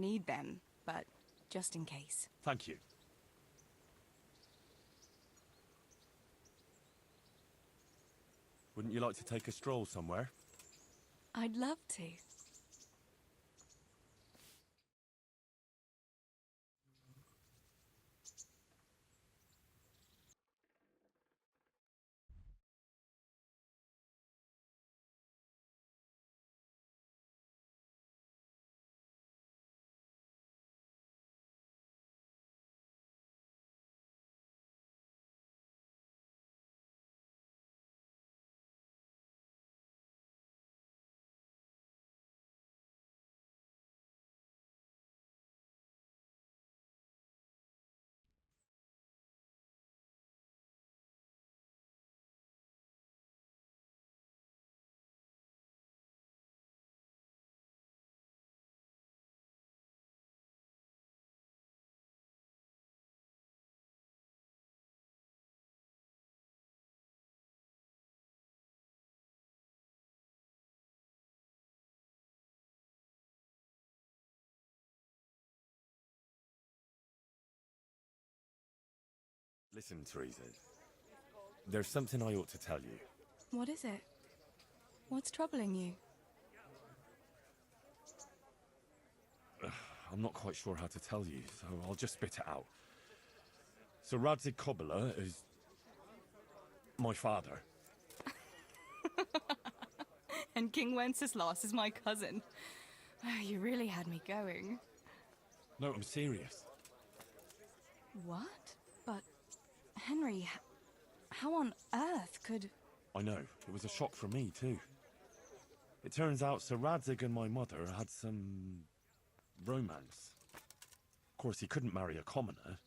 don't need them, but just in case. Thank you. Wouldn't you like to take a stroll somewhere? I'd love to. Listen, Teresa. There's something I ought to tell you. What is it? What's troubling you? I'm not quite sure how to tell you, so I'll just spit it out. Sir Radzig Kobyla is... my father. And King Wenceslas is my cousin. You really had me going. No, I'm serious. What? But, Henry, how on earth could... I know, it was a shock for me too. It turns out Sir Radzig and my mother had some... romance. Of course, he couldn't marry a commoner.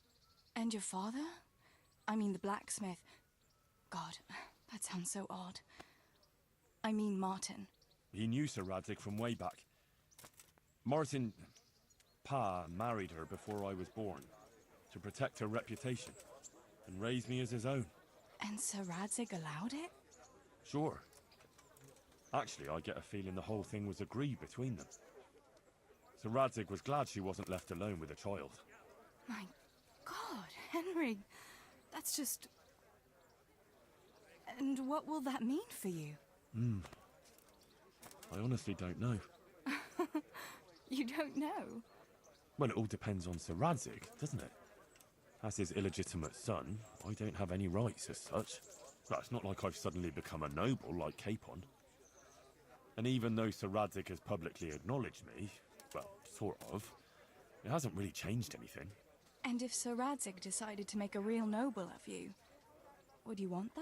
And your father? I mean the blacksmith. God, that sounds so odd. I mean Martin. He knew Sir Radzig from way back. Martin... Pa married her before I was born, to protect her reputation, and raise me as his own. And Sir Radzig allowed it? Sure. Actually, I get a feeling the whole thing was agreed between them. Sir Radzig was glad she wasn't left alone with a child. My God, Henry, that's just... And what will that mean for you? I honestly don't know. You don't know? Well, it all depends on Sir Radzig, doesn't it? As his illegitimate son, I don't have any rights as such. But it's not like I've suddenly become a noble like Capon. And even though Sir Radzig has publicly acknowledged me, well, sort of, it hasn't really changed anything. And if Sir Radzig decided to make a real noble of you, would you want that?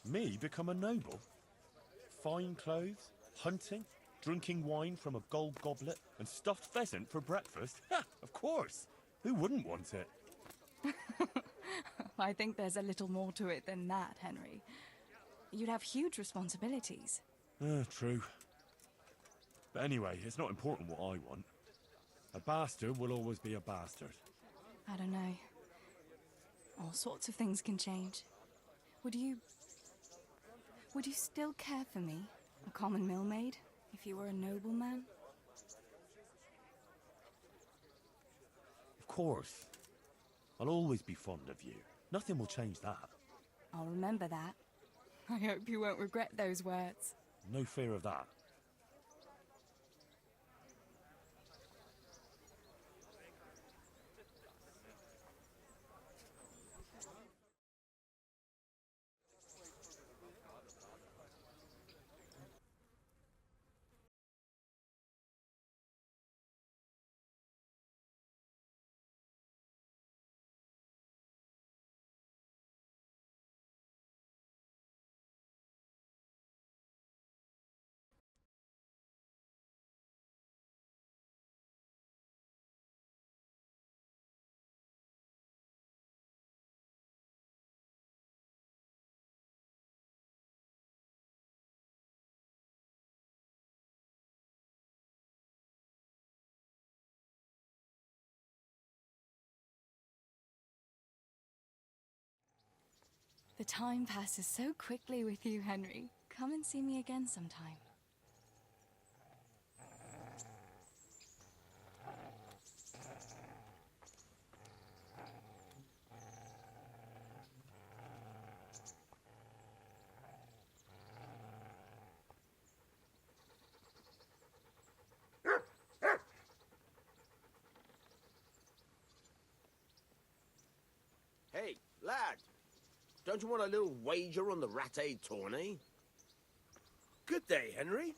Me become a noble? Fine clothes, hunting, drinking wine from a gold goblet, and stuffed pheasant for breakfast? Ha! Of course! Who wouldn't want it? I think there's a little more to it than that, Henry. You'd have huge responsibilities. True. But anyway, it's not important what I want. A bastard will always be a bastard. I don't know. All sorts of things can change. Would you still care for me, a common millmaid, if you were a nobleman? Of course. I'll always be fond of you. Nothing will change that. I'll remember that. I hope you won't regret those words. No fear of that. The time passes so quickly with you, Henry. Come and see me again sometime. Hey, lad. Don't you want a little wager on the Rat-Aid tourney? Good day, Henry.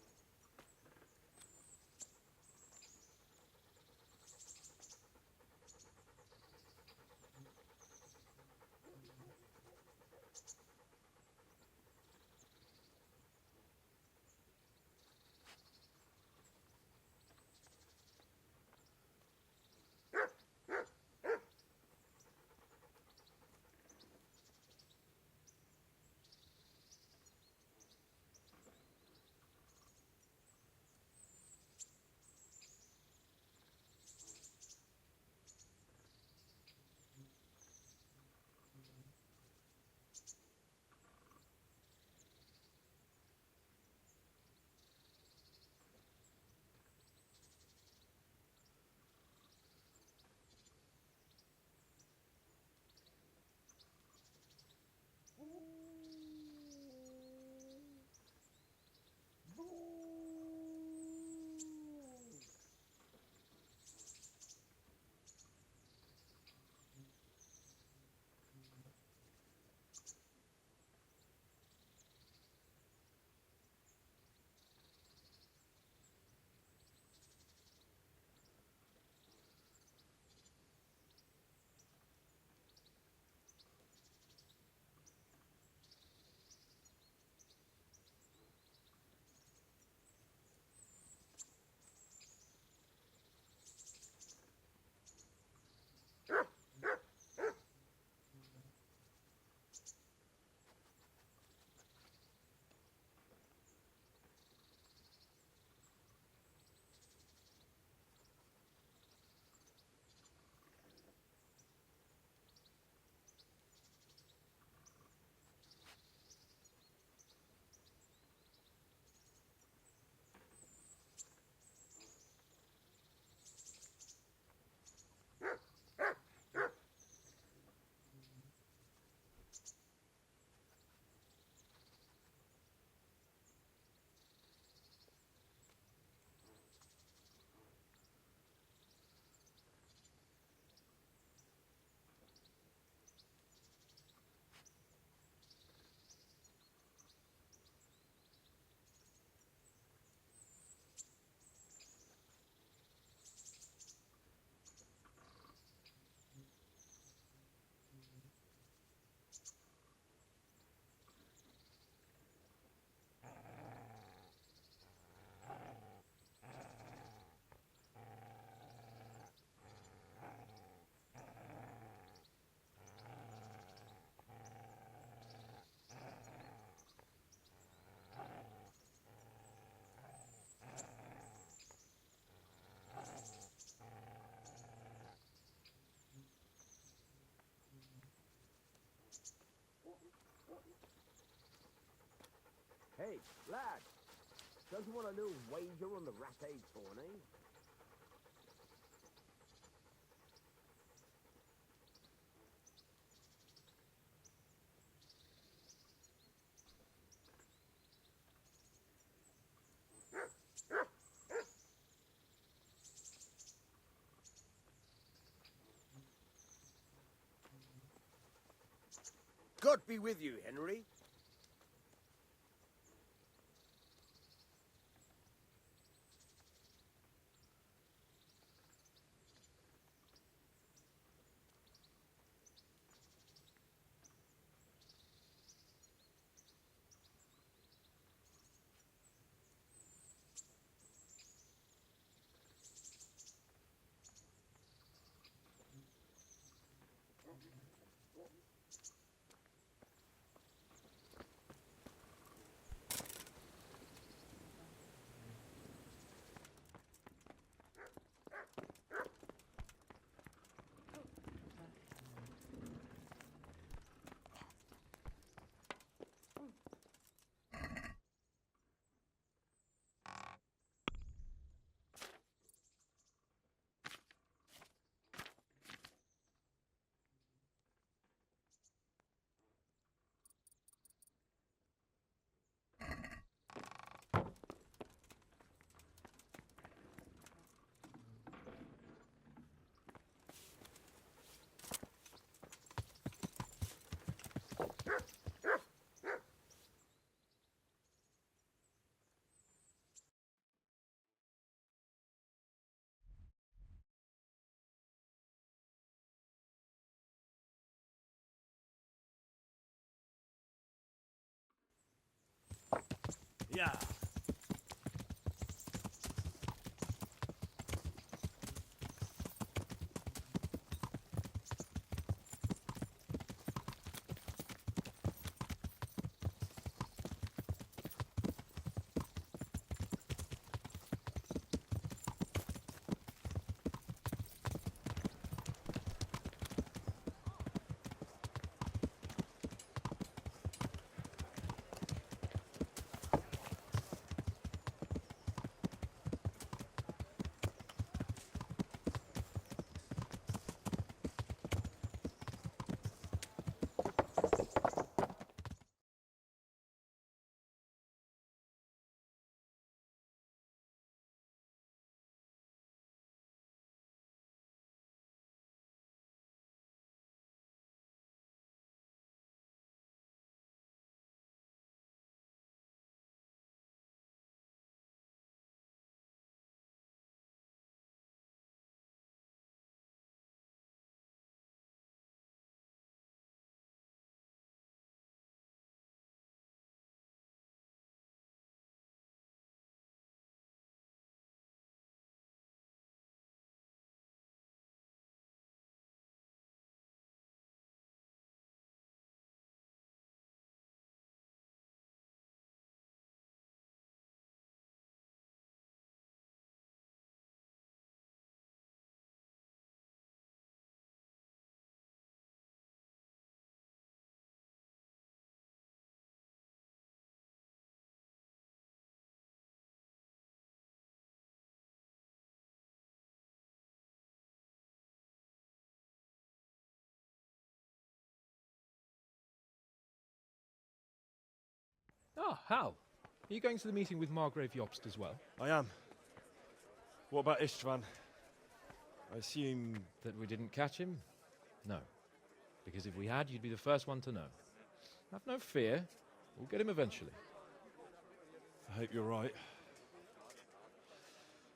Hey, lad. Don't you want a little wager on the Rat-Aid tourney? God be with you, Henry. Yeah. Ah, Hal. Are you going to the meeting with Margrave Jobst as well? I am. What about Istvan? I assume... That we didn't catch him? No. Because if we had, you'd be the first one to know. Have no fear. We'll get him eventually. I hope you're right.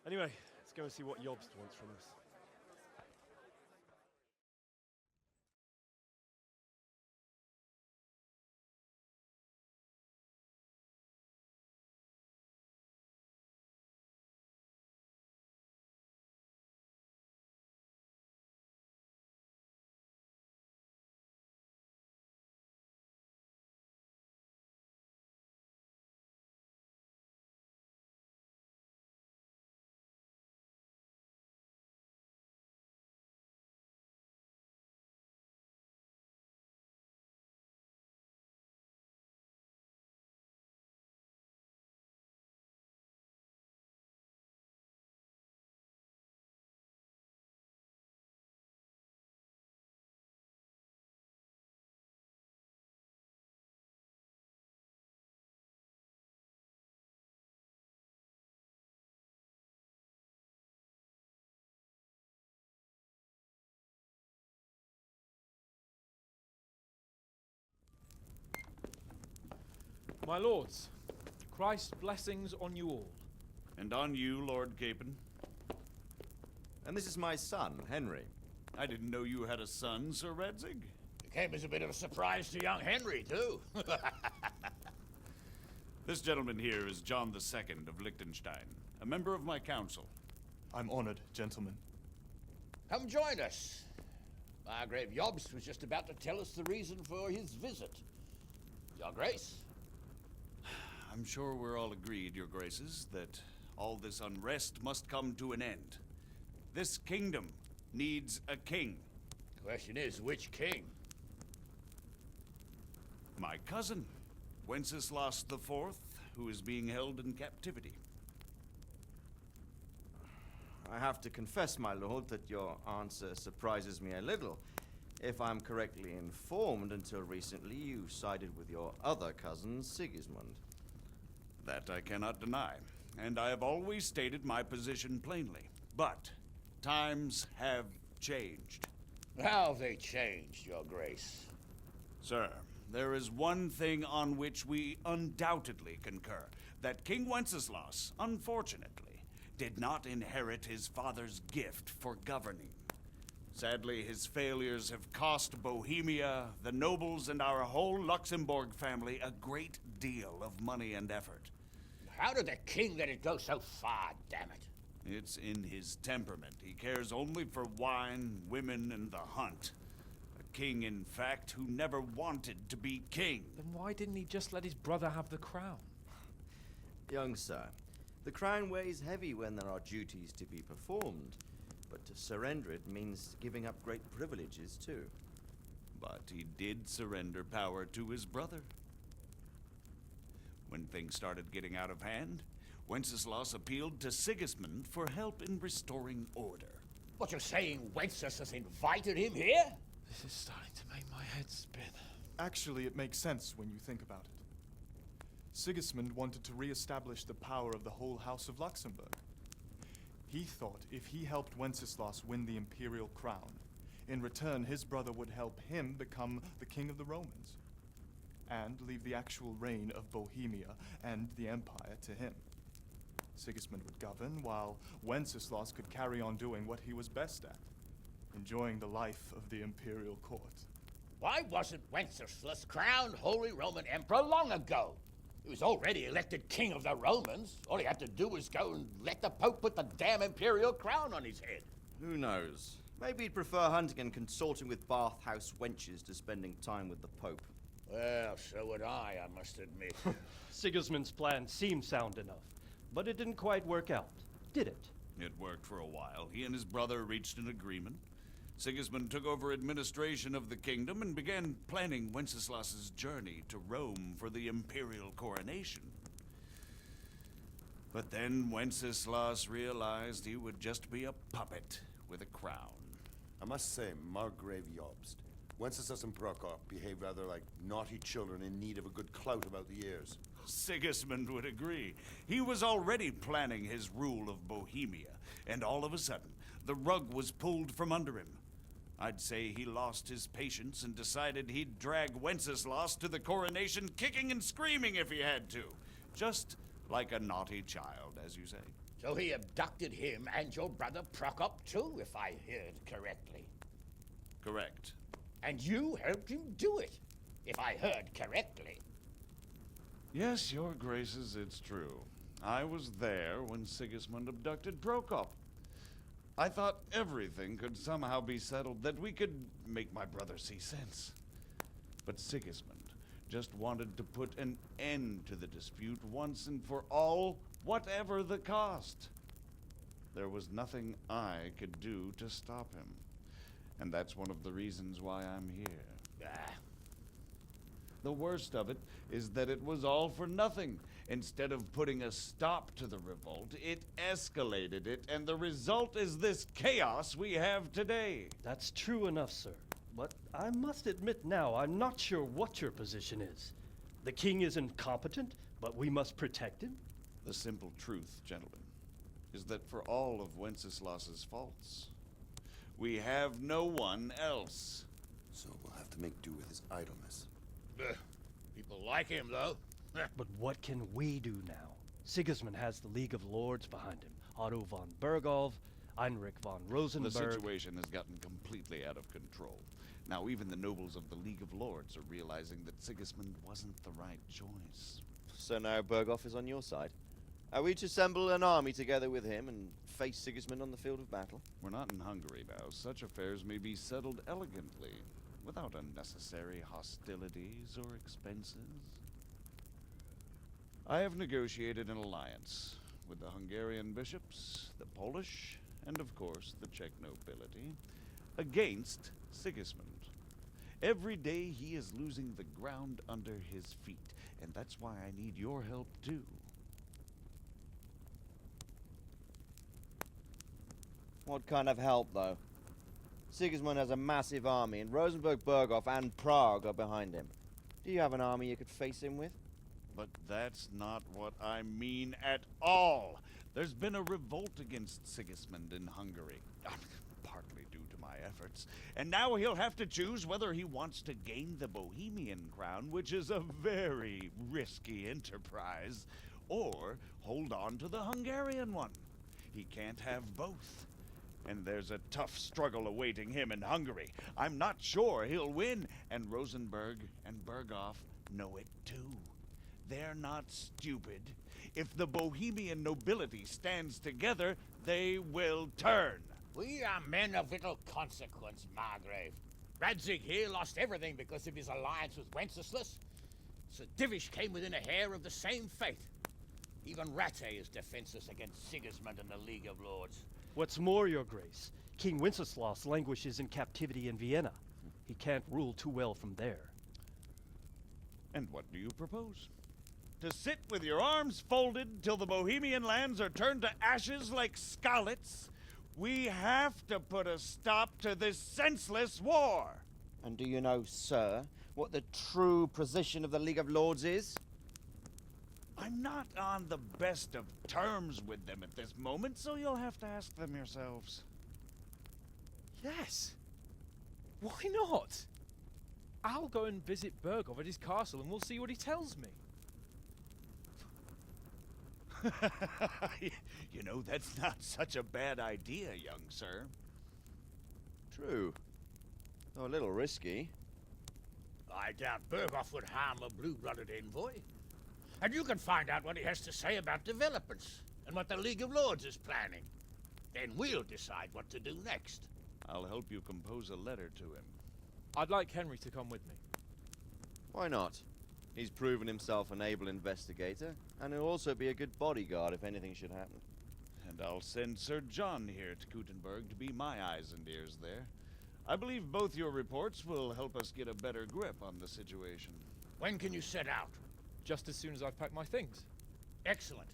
Anyway, let's go and see what Jobst wants from us. My lords, Christ's blessings on you all. And on you, Lord Capon. And this is my son, Henry. I didn't know you had a son, Sir Redzig. It came as a bit of a surprise to young Henry, too. This gentleman here is John II of Liechtenstein, a member of my council. I'm honored, gentlemen. Come join us. Margrave Jobst was just about to tell us the reason for his visit. Your Grace? I'm sure we're all agreed, Your Graces, that all this unrest must come to an end. This kingdom needs a king. The question is, which king? My cousin, Wenceslas IV, who is being held in captivity. I have to confess, my lord, that your answer surprises me a little. If I'm correctly informed, until recently you sided with your other cousin, Sigismund. That I cannot deny, and I have always stated my position plainly. But times have changed. How have they changed, Your Grace? Sir, there is one thing on which we undoubtedly concur. That King Wenceslas, unfortunately, did not inherit his father's gift for governing. Sadly, his failures have cost Bohemia, the nobles, and our whole Luxembourg family a great deal of money and effort. How did the king let it go so far, damn it? It's in his temperament. He cares only for wine, women, and the hunt. A king, in fact, who never wanted to be king. Then why didn't he just let his brother have the crown? Young sir, the crown weighs heavy when there are duties to be performed, but to surrender it means giving up great privileges too. But he did surrender power to his brother. When things started getting out of hand, Wenceslas appealed to Sigismund for help in restoring order. What, you're saying Wenceslas invited him here? This is starting to make my head spin. Actually, it makes sense when you think about it. Sigismund wanted to re-establish the power of the whole House of Luxembourg. He thought if he helped Wenceslas win the imperial crown, in return his brother would help him become the king of the Romans, and leave the actual reign of Bohemia and the empire to him. Sigismund would govern, while Wenceslas could carry on doing what he was best at, enjoying the life of the imperial court. Why wasn't Wenceslas crowned Holy Roman Emperor long ago? He was already elected king of the Romans. All he had to do was go and let the Pope put the damn imperial crown on his head. Who knows? Maybe he'd prefer hunting and consorting with bathhouse wenches to spending time with the Pope. Well, so would I must admit. Sigismund's plan seemed sound enough, but it didn't quite work out, did it? It worked for a while. He and his brother reached an agreement. Sigismund took over administration of the kingdom and began planning Wenceslas's journey to Rome for the imperial coronation. But then Wenceslas realized he would just be a puppet with a crown. I must say, Margrave Jobst, Wenceslas and Prokop behave rather like naughty children in need of a good clout about the ears. Sigismund would agree. He was already planning his rule of Bohemia, and all of a sudden, the rug was pulled from under him. I'd say he lost his patience and decided he'd drag Wenceslas to the coronation kicking and screaming if he had to. Just like a naughty child, as you say. So he abducted him and your brother Prokop too, if I heard correctly. Correct. And you helped him do it, if I heard correctly. Yes, your graces, it's true. I was there when Sigismund abducted Prokop. I thought everything could somehow be settled, that we could make my brother see sense. But Sigismund just wanted to put an end to the dispute once and for all, whatever the cost. There was nothing I could do to stop him. And that's one of the reasons why I'm here. The worst of it is that it was all for nothing. Instead of putting a stop to the revolt, it escalated it, and the result is this chaos we have today. That's true enough, sir. But I must admit now, I'm not sure what your position is. The king is incompetent, but we must protect him? The simple truth, gentlemen, is that for all of Wenceslas's faults, we have no one else. So we'll have to make do with his idleness. People like him, though. But what can we do now? Sigismund has the League of Lords behind him. Otto von Bergholf, Heinrich von Rosenberg. The situation has gotten completely out of control. Now even the nobles of the League of Lords are realizing that Sigismund wasn't the right choice. So now Berghoff is on your side. Are we to assemble an army together with him and face Sigismund on the field of battle? We're not in Hungary now. Such affairs may be settled elegantly, without unnecessary hostilities or expenses. I have negotiated an alliance with the Hungarian bishops, the Polish, and of course the Czech nobility, against Sigismund. Every day he is losing the ground under his feet, and that's why I need your help too. What kind of help, though? Sigismund has a massive army, and Rosenberg, Berghoff, and Prague are behind him. Do you have an army you could face him with? But that's not what I mean at all. There's been a revolt against Sigismund in Hungary, partly due to my efforts. And now he'll have to choose whether he wants to gain the Bohemian crown, which is a very risky enterprise, or hold on to the Hungarian one. He can't have both. And there's a tough struggle awaiting him in Hungary. I'm not sure he'll win, and Rosenberg and Berghoff know it too. They're not stupid. If the Bohemian nobility stands together, they will turn. We are men of little consequence, Margrave. Radzig here lost everything because of his alliance with Wenceslas. Sir Divish came within a hair of the same fate. Even Rattay is defenseless against Sigismund and the League of Lords. What's more, Your Grace, King Wenceslas languishes in captivity in Vienna. He can't rule too well from there. And what do you propose? To sit with your arms folded till the Bohemian lands are turned to ashes like scarlets? We have to put a stop to this senseless war! And do you know, sir, what the true position of the League of Lords is? I'm not on the best of terms with them at this moment, so you'll have to ask them yourselves. Yes. Why not? I'll go and visit Bergov at his castle and we'll see what he tells me. You know, that's not such a bad idea, young sir. True. Though a little risky. I doubt Bergov would harm a blue-blooded envoy. And you can find out what he has to say about developments and what the League of Lords is planning. Then we'll decide what to do next. I'll help you compose a letter to him. I'd like Henry to come with me. Why not? He's proven himself an able investigator, and he'll also be a good bodyguard if anything should happen. And I'll send Sir John here to Kuttenberg to be my eyes and ears there. I believe both your reports will help us get a better grip on the situation. When can you set out? Just as soon as I've packed my things. Excellent.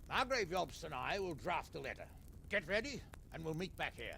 Margrave Jobst and I will draft the letter. Get ready, and we'll meet back here.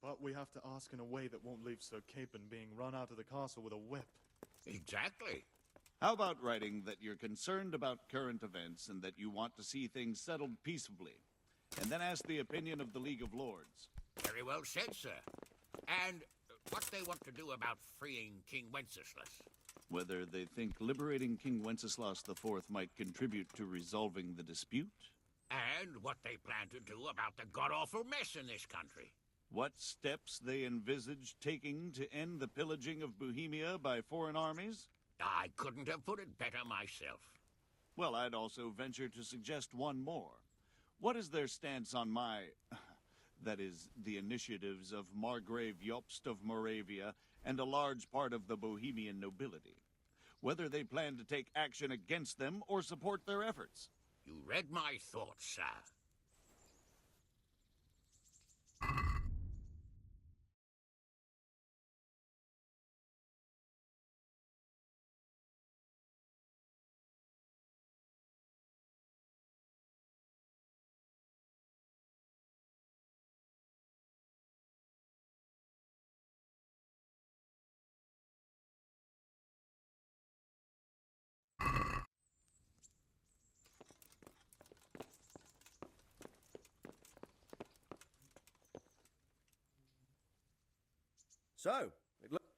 But we have to ask in a way that won't leave Sir Capon being run out of the castle with a whip. Exactly. How about writing that you're concerned about current events and that you want to see things settled peaceably? And then ask the opinion of the League of Lords. Very well said, sir. And what they want to do about freeing King Wenceslas. Whether they think liberating King Wenceslas IV might contribute to resolving the dispute. And what they plan to do about the god-awful mess in this country. What steps they envisage taking to end the pillaging of Bohemia by foreign armies? I couldn't have put it better myself. Well, I'd also venture to suggest one more. What is their stance on that is, the initiatives of Margrave Jobst of Moravia and a large part of the Bohemian nobility? Whether they plan to take action against them or support their efforts? You read my thoughts, sir. So,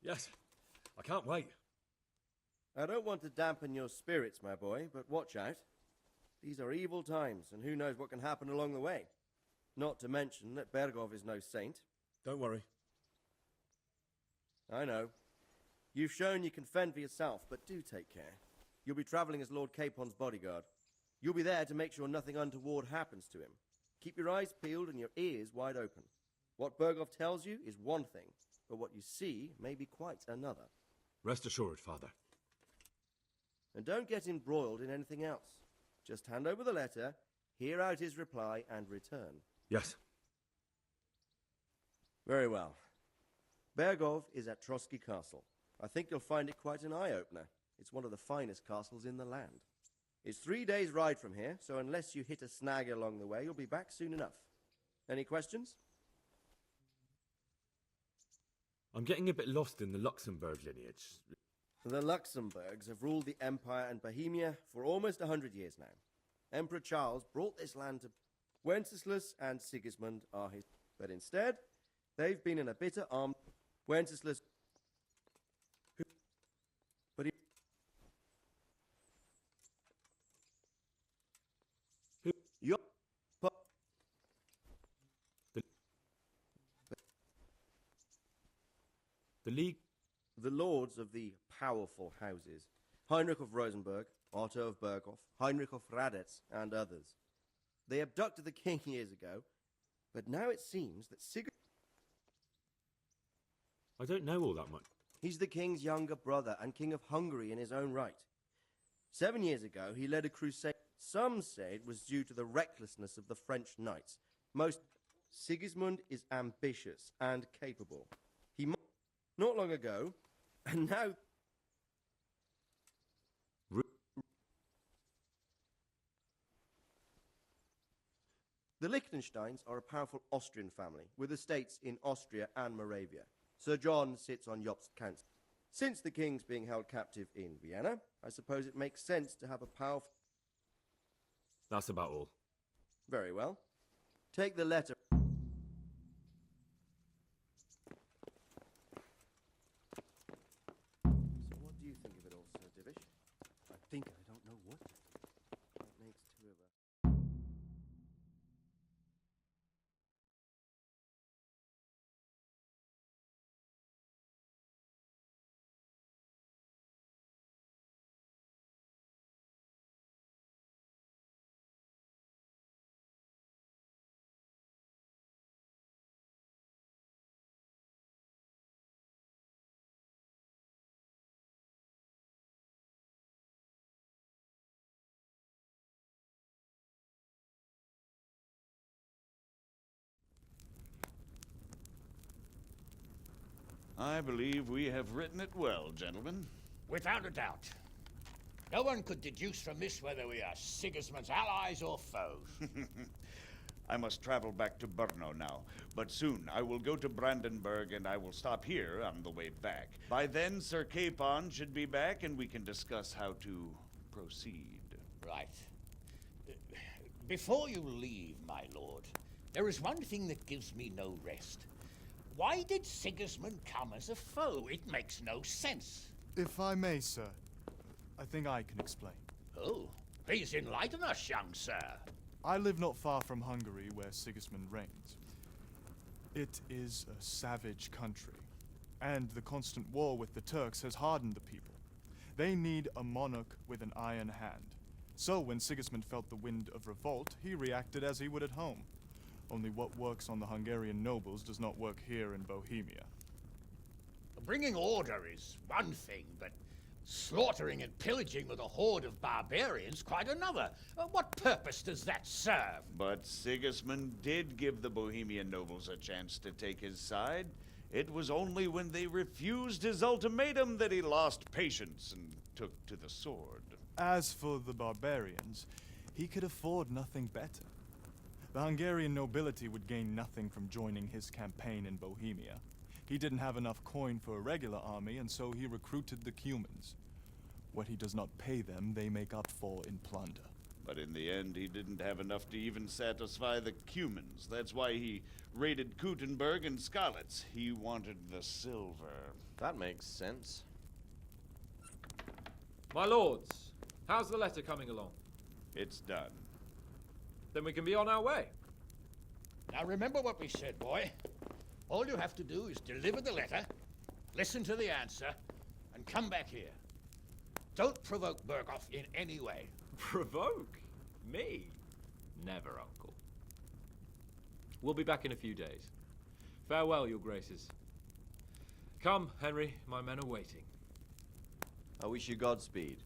Yes, I can't wait. I don't want to dampen your spirits, my boy, but watch out. These are evil times, and who knows what can happen along the way. Not to mention that Bergov is no saint. Don't worry. I know. You've shown you can fend for yourself, but do take care. You'll be travelling as Lord Capon's bodyguard. You'll be there to make sure nothing untoward happens to him. Keep your eyes peeled and your ears wide open. What Bergov tells you is one thing, but what you see may be quite another. Rest assured, Father. And don't get embroiled in anything else. Just hand over the letter, hear out his reply, and return. Yes. Very well. Bergov is at Trotsky Castle. I think you'll find it quite an eye-opener. It's one of the finest castles in the land. It's 3 days' ride from here, so unless you hit a snag along the way, you'll be back soon enough. Any questions? I'm getting a bit lost in the Luxembourg lineage. The Luxembourgs have ruled the Empire and Bohemia for almost 100 years now. Emperor Charles brought this land to Wenceslas and Sigismund are his... But instead, they've been in a bitter armed... Wenceslas... But he... You're... The League... The lords of the powerful houses, Heinrich of Rosenberg, Otto of Berghof, Heinrich of Radetz, and others. They abducted the king years ago, but now it seems that I don't know all that much. He's the king's younger brother and king of Hungary in his own right. 7 years ago, he led a crusade. Some say it was due to the recklessness of the French knights. Sigismund is ambitious and capable. Not long ago, and now... The Liechtensteins are a powerful Austrian family, with estates in Austria and Moravia. Sir John sits on Jobst's council. Since the king's being held captive in Vienna, I suppose it makes sense to have a powerful... That's about all. Very well. Take the letter... I think I don't know what. That makes two of us. I believe we have written it well, gentlemen. Without a doubt. No one could deduce from this whether we are Sigismund's allies or foes. I must travel back to Brno now, but soon I will go to Brandenburg and I will stop here on the way back. By then, Sir Capon should be back and we can discuss how to proceed. Right. Before you leave, my lord, there is one thing that gives me no rest. Why did Sigismund come as a foe? It makes no sense. If I may, sir, I think I can explain. Oh, please enlighten us, young sir. I live not far from Hungary, where Sigismund reigns. It is a savage country, and the constant war with the Turks has hardened the people. They need a monarch with an iron hand. So when Sigismund felt the wind of revolt, he reacted as he would at home. Only what works on the Hungarian nobles does not work here in Bohemia. Bringing order is one thing, but slaughtering and pillaging with a horde of barbarians quite another. What purpose does that serve? But Sigismund did give the Bohemian nobles a chance to take his side. It was only when they refused his ultimatum that he lost patience and took to the sword. As for the barbarians, he could afford nothing better. The Hungarian nobility would gain nothing from joining his campaign in Bohemia. He didn't have enough coin for a regular army, and so he recruited the Cumans. What he does not pay them, they make up for in plunder. But in the end, he didn't have enough to even satisfy the Cumans. That's why he raided Kuttenberg and Skalitz. He wanted the silver. That makes sense. My lords, how's the letter coming along? It's done. Then we can be on our way. Now remember what we said, boy. All you have to do is deliver the letter, listen to the answer, and come back here. Don't provoke Berghoff in any way. Provoke? Me? Never, Uncle. We'll be back in a few days. Farewell, your graces. Come, Henry, my men are waiting. I wish you Godspeed.